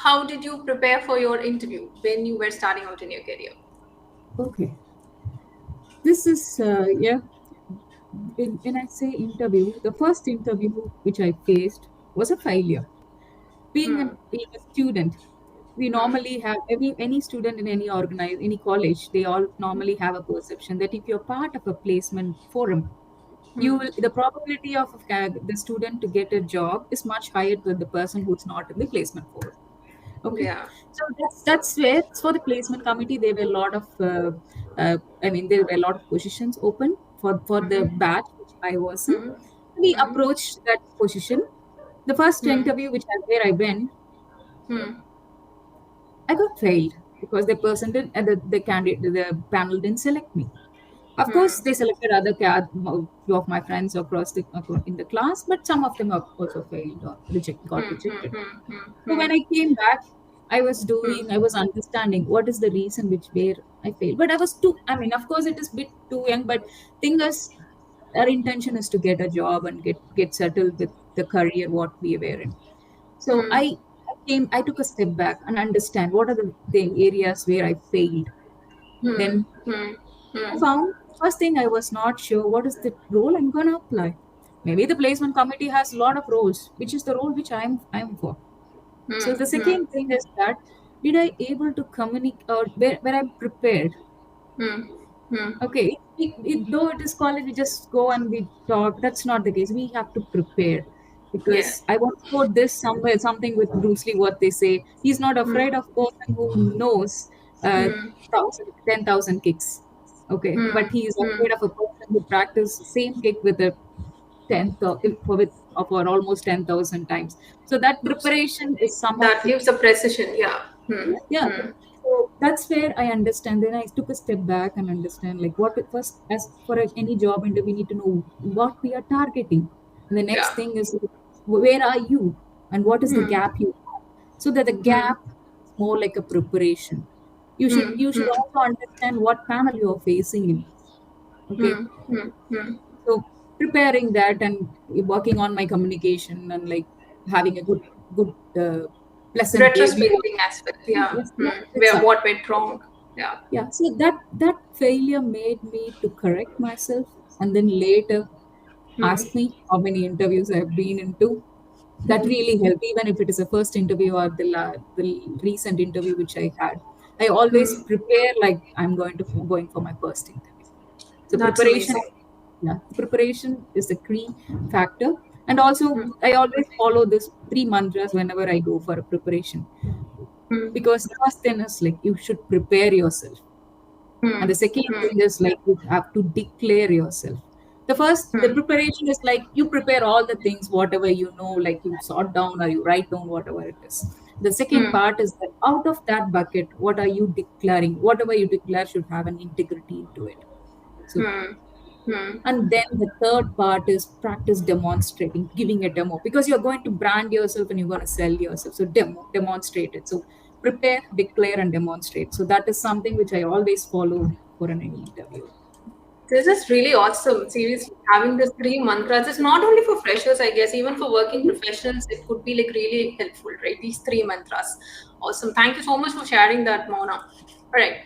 how did you prepare for your interview when you were starting out in your career? Okay. This is, when I say interview, the first interview which I faced was a failure. Being a student, we normally have any student in any college, they all normally have a perception that if you're part of a placement forum, you will the probability of the student to get a job is much higher than the person who's not in the placement forum. Okay, Yeah. so that's where for the placement committee there were a lot of there were a lot of positions open for the Mm-hmm. batch which I was in. Mm-hmm. We Mm-hmm. approached that position. The first interview where I went, Mm-hmm. I got failed because the person didn't, the candidate, the panel didn't select me. Of course, Mm-hmm. they selected few of my friends in the class, but some of them have also failed or got rejected. So when I came back, I was understanding what is the reason which where I failed. But I was too, I mean, of course, it is a bit too young, but thing is, our intention is to get a job and get settled with the career what we were in. So I took a step back and understand what are the areas where I failed. Then I found first thing I was not sure what is the role I'm gonna apply. Maybe the placement committee has a lot of roles, which is the role which I'm for. So the second thing is that did I able to communicate or where I'm prepared. Okay, though it is college, we just go and we talk. That's not the case. We have to prepare Yeah. because I once quote this somewhere, something with Bruce Lee. What they say, he's not afraid of person who knows 10,000 kicks. Okay, but he is afraid of a person who practice same kick with a 10 for almost 10,000 times. So that preparation is some of That the gives a precision. Yeah. yeah. So that's where I understand. Then I took a step back and understand like what first as for any job interview we need to know what we are targeting, and the next Yeah. thing is where are you and what is the gap you have, so that the gap is more like a preparation. You should also understand what panel you are facing in. Okay, so preparing that and working on my communication and like having a good pleasant view. Retrospecting aspect. Yeah. Yes, yeah, Where exactly. what went wrong. Yeah. Yeah, so that failure made me to correct myself, and then later ask me how many interviews I've been into. That really helped, even if it is a first interview or the recent interview which I had. I always prepare like I'm going for my first interview. So That's preparation, amazing. yeah, preparation is the key factor. And also, I always follow this three mantras whenever I go for a preparation, because the first thing is like you should prepare yourself, and the second thing is like you have to declare yourself. The preparation is like you prepare all the things, whatever you know, like you sort down or you write down whatever it is. The second part is that out of that bucket, what are you declaring? Whatever you declare should have an integrity into it. So, and then the third part is practice demonstrating, giving a demo, because you're going to brand yourself and you're going to sell yourself. So demonstrate it. So prepare, declare, and demonstrate. So that is something which I always follow for any interview. This is really awesome. Seriously, having these three mantras is not only for freshers, I guess, even for working professionals, it could be like really helpful, right? These three mantras. Awesome. Thank you so much for sharing that, Mona. All right.